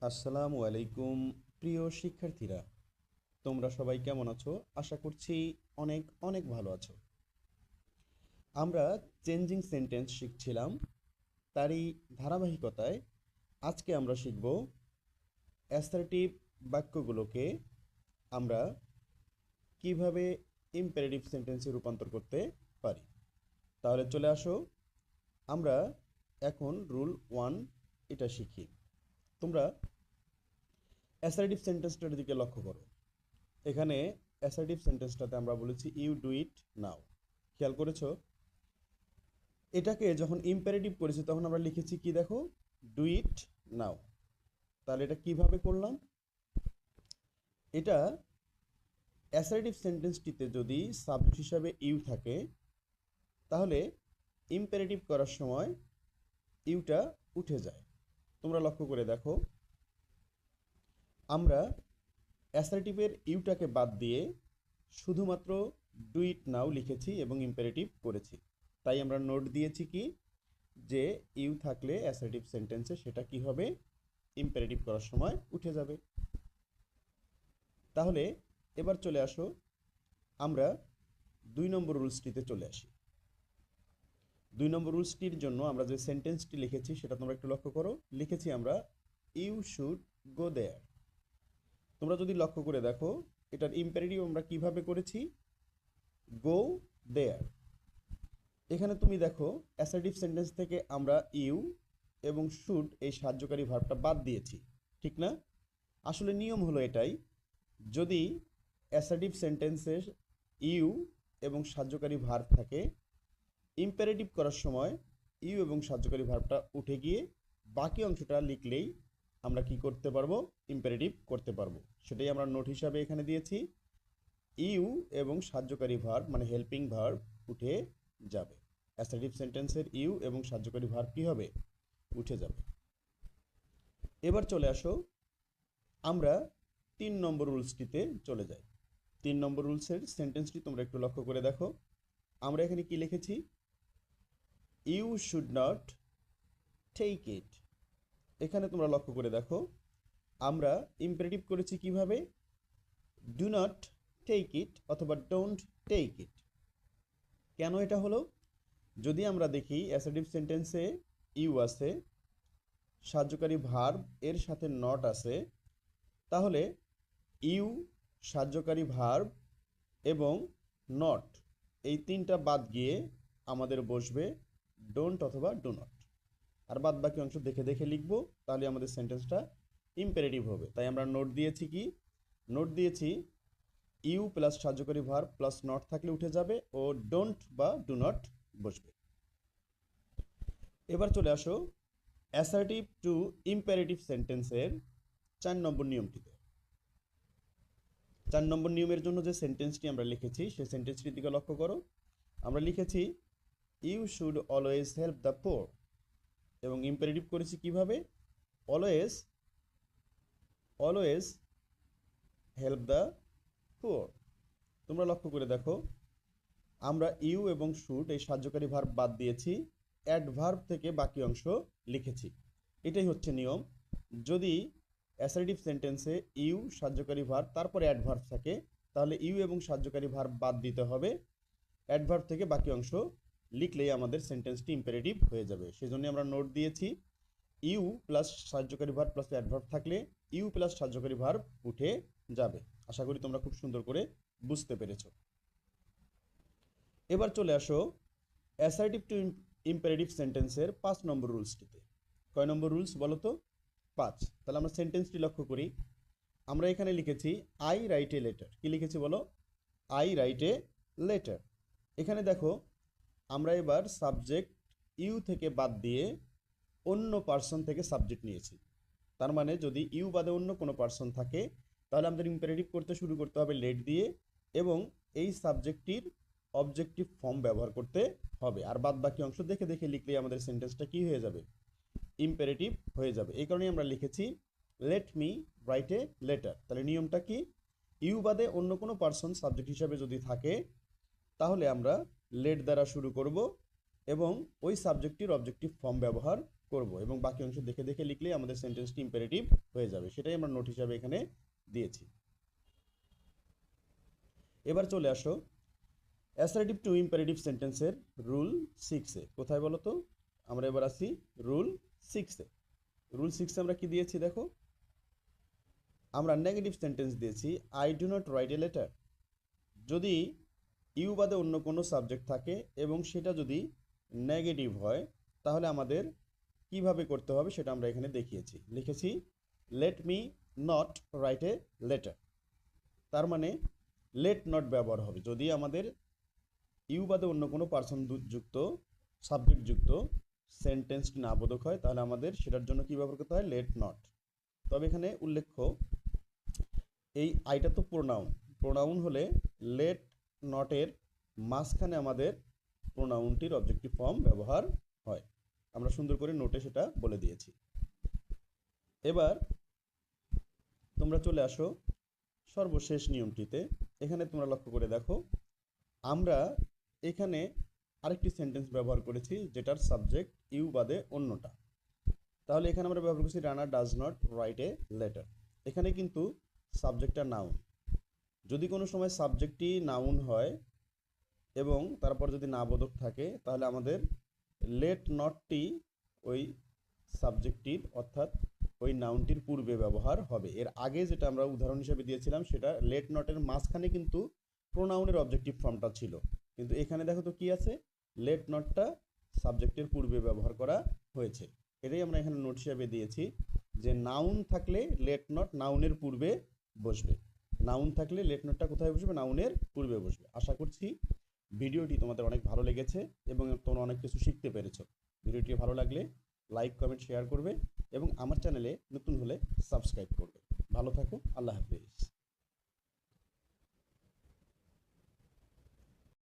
আসসালামু আলাইকুম প্রিয় শিক্ষার্থীরা, তোমরা সবাই কেমন আছো? আশা করছি অনেক অনেক ভালো আছো। আমরা চেঞ্জিং সেন্টেন্স শিখছিলাম, তারই ধারাবাহিকতায় আজকে আমরা শিখব অ্যাসার্টিভ বাক্যগুলোকে আমরা কিভাবে ইম্পারেটিভ সেন্টেন্সে রূপান্তর করতে পারি। তাহলে চলে আসো, আমরা এখন রুল 1 এটা শিখি। তোমরা অ্যাসার্টিভ সেন্টেন্সটার দিকে লক্ষ্য করো। এখানে অ্যাসার্টিভ সেন্টেন্সটাতে আমরা বলেছি ইউ ডু ইট নাও। খেয়াল করেছো? এটাকে যখন ইম্পারেটিভ করেছি তখন আমরা লিখেছি কি দেখো, ডু ইট নাও। তাহলে এটা কিভাবে করলাম? এটা অ্যাসার্টিভ সেন্টেন্সটিতে যদি সাবজেক্ট হিসাবে ইউ থাকে তাহলে ইম্পারেটিভ করার সময় ইউটা উঠে যায়। তোমরা লক্ষ্য করে দেখো, আমরা অ্যাসার্টিভের ইউটাকে বাদ দিয়ে শুধুমাত্র ডু ইট নাও লিখেছি এবং ইম্পারেটিভ করেছি। তাই আমরা নোট দিয়েছি কি, যে ইউ থাকলে অ্যাসার্টিভ সেন্টেন্সে সেটা কি হবে, ইম্পারেটিভ করার সময় উঠে যাবে। তাহলে এবার চলে আসো, আমরা 2 নম্বর রুলসটিতে চলে আসি। 2 নম্বর রুলসটির জন্য আমরা যে সেন্টেন্সটি লিখেছি সেটা তোমরা একটু লক্ষ্য করো। লিখেছি আমরা ইউ শুড গো দেয়ার। তোমরা যদি লক্ষ্য করে দেখো, এটার ইম্পারেটিভ আমরা কিভাবে করেছি, গো দেয়ার। এখানে তুমি দেখো অ্যাসার্টিভ সেন্টেন্স থেকে আমরা ইউ এবং শুড এই সাহায্যকারী ভার্বটা বাদ দিয়েছি, ঠিক না? আসলে নিয়ম হলো এটাই, যদি অ্যাসার্টিভ সেন্টেন্সের ইউ এবং সাহায্যকারী ভার্ব থাকে, ইম্পারেটিভ করার সময় ইউ এবং সাহায্যকারী ভার্বটা উঠে গিয়ে বাকি অংশটা লিখলেই আমরা কি করতে পারবো, ইম্পারেটিভ করতে পারবো। সেটাই আমরা নোট হিসাবে এখানে দিয়েছি, ইউ এবং সাহায্যকারী ভার্ব মানে হেল্পিং ভার্ব উঠে যাবে। অ্যাসার্টিভ সেন্টেন্সের ইউ এবং সাহায্যকারী ভার্ব কি হবে, উঠে যাবে। এবার চলে আসো, আমরা 3 নম্বর রুলসটিতে চলে যাই। 3 নম্বর রুলসের সেন্টেন্সটি তোমরা একটু লক্ষ্য করে দেখো। আমরা এখানে কি লিখেছি, you should not take it. এখানে তোমরা লক্ষ্য করে দেখো, আমরা ইম্পারেটিভ করেছি কিভাবে, ডু নট টেক ইট অথবা ডোন্ট টেক ইট। কেন এটা হলো? যদি আমরা দেখি অ্যাসার্টিভ সেন্টেন্সে ইউ আছে, সাহায্যকারী ভার্ব এর সাথে নট আছে, তাহলে ইউ, সাহায্যকারী ভার্ব এবং নট এই তিনটা বাদ গিয়ে আমাদের বসবে ডোন্ট অথবা ডু নট। আর বাদ বাকি অংশ দেখে দেখে লিখব, তাহলে আমাদের সেন্টেন্সটা ইম্পারেটিভ হবে। তাই আমরা নোট দিয়েছি কি, নোট দিয়েছি ইউ প্লাস সাহায্যকারী ভার্ব প্লাস নট থাকলে উঠে যাবে ও ডোন্ট বা ডু নট বসবে। এবার চলে আসো অ্যাসার্টিভ টু ইম্পারেটিভ সেন্টেন্সের 4 নম্বর নিয়মটিতে। 4 নম্বর নিয়মের জন্য যে সেন্টেন্সটি আমরা লিখেছি সেই সেন্টেন্সটির দিকে লক্ষ্য করো। আমরা লিখেছি you should always help the poor, এবং ইম্পারেটিভ করেছি কিভাবে, always always help the poor. তোমরা লক্ষ্য করে দেখো, আমরা ইউ এবং শুড এই সাহায্যকারী ভার্ব বাদ দিয়েছি, অ্যাডভার্ব থেকে বাকি অংশ লিখেছি। এটাই হচ্ছে নিয়ম। যদি অ্যাসার্টিভ সেন্টেন্সে ইউ, সাহায্যকারী ভার্ব তারপরে অ্যাডভার্ব থাকে, তাহলে ইউ এবং সাহায্যকারী ভার্ব বাদ দিতে হবে, অ্যাডভার্ব থেকে বাকি অংশ লিখলেই আমাদের সেন্টেন্সটি ইম্পারেটিভ হয়ে যাবে। সেজন্য আমরা নোট দিয়েছি ইউ প্লাস সাহায্যকারী ভার্ব প্লাস অ্যাডভার্ব থাকলে ইউ প্লাস সাহায্যকারী ভার্ব উঠে যাবে। আশা করি তোমরা খুব সুন্দর করে বুঝতে পেরেছো। এবার চলে আসো অ্যাসার্টিভ টু ইম্পারেটিভ সেন্টেন্সের 5 নম্বর রুলসটিতে। কয় নম্বর রুলস বলো তো? 5। তাহলে আমরা সেন্টেন্সটি লক্ষ্য করি। আমরা এখানে লিখেছি আই রাইট এ লেটার। কি লিখেছি বলো? I write a letter. এখানে দেখো, আমরা এবার সাবজেক্ট ইউ থেকে বাদ দিয়ে অন্য পার্সন থেকে সাবজেক্ট নিয়েছি। তার মানে যদি ইউ বাদে অন্য কোনো পার্সন থাকে তাহলে আমাদের ইম্পারেটিভ করতে শুরু করতে হবে লেট দিয়ে, এবং এই সাবজেক্টটির অবজেক্টিভ ফর্ম ব্যবহার করতে হবে। আর বাদ বাকি অংশ দেখে দেখে লিখলেই আমাদের সেন্টেন্সটা কি হয়ে যাবে, ইম্পারেটিভ হয়ে যাবে। এই কারণেই আমরা লিখেছি let me write a letter. তাহলে নিয়মটা কি, ইউ বাদে অন্য কোনো পার্সন সাবজেক্ট হিসাবে যদি থাকে তাহলে আমরা লেট দ্বারা শুরু করব এবং ওই সাবজেক্টটির অবজেক্টিভ ফর্ম ব্যবহার করব এবং বাকি অংশ দেখে দেখে লিখলেই আমাদের সেন্টেন্সটি ইম্পারেটিভ হয়ে যাবে। সেটাই আমরা নোট হিসাবে এখানে দিয়েছি। এবার চলে আসো অ্যাসার্টিভ টু ইম্পারেটিভ সেন্টেন্সের রুল 6-এ। কোথায় বলো তো? আমরা এবার আসি রুল 6-এ। রুল 6-এ আমরা কি দিয়েছি দেখো, আমরা নেগেটিভ সেন্টেন্স দিয়েছি I do not write a letter. যদি ইউ বাদে অন্য কোনো সাবজেক্ট থাকে এবং সেটা যদি নেগেটিভ হয় তাহলে আমাদের কিভাবে করতে হবে সেটা আমরা এখানে দেখিয়েছি, লিখেছি let me not write a letter. তার মানে লেট নট ব্যবহার হবে যদি আমাদের ইউ বাদে অন্য কোনো পার্সন যুক্ত সাবজেক্ট যুক্ত সেন্টেন্সটি না বোধক হয়, তাহলে আমাদের সেটার জন্য কী ব্যবহার করতে হয়? Let not. তবে এখানে উল্লেখ্য এই আইটা তো প্রোনাউন, প্রোনাউন হলে লেট নটের মাঝখানে আমাদের প্রোনাউনটির অবজেক্টিভ ফর্ম ব্যবহার হয়। আমরা সুন্দর করে নোটে সেটা বলে দিয়েছি। এবার তোমরা চলে আসো সর্বশেষ নিয়মটিতে। এখানে তোমরা লক্ষ্য করে দেখো, আমরা এখানে আরেকটি সেন্টেন্স ব্যবহার করেছি যেটার সাবজেক্ট ইউ বাদে অন্যটা। তাহলে এখানে আমরা ব্যবহার করছি Rana does not write a letter. এখানে কিন্তু সাবজেক্টটা নাউন। যদি কোনো সময় সাবজেক্টটি নাউন হয় এবং তারপর যদি না বোধক থাকে তাহলে আমাদের লেট নটটি ওই সাবজেক্টটির অর্থাৎ ওই নাউনটির পূর্বে ব্যবহার হবে। এর আগে যেটা আমরা উদাহরণ হিসেবে দিয়েছিলাম সেটা লেট নটের মাঝখানে কিন্তু প্রোনাউনের অবজেক্টিভ ফর্মটা ছিল, কিন্তু এখানে দেখো তো কি আছে, লেট নটটা সাবজেক্টের পূর্বে ব্যবহার করা হয়েছে। এটাই আমরা এখানে নোট হিসেবে দিয়েছি যে নাউন থাকলে লেট নট নাউনের পূর্বে বসবে। নাউন থাকলে লেট নটটা কোথায় বসবে? নাউনের পূর্বে বসবে। আশা করছি ভিডিওটি তোমাদের অনেক ভালো লেগেছে এবং তোমরা অনেক কিছু শিখতে পেরেছো। ভিডিওটি ভালো লাগলে লাইক কমেন্ট শেয়ার করবে এবং আমার চ্যানেলে নতুন হলে সাবস্ক্রাইব করবে। ভালো থাকো, আল্লাহ হাফেজ।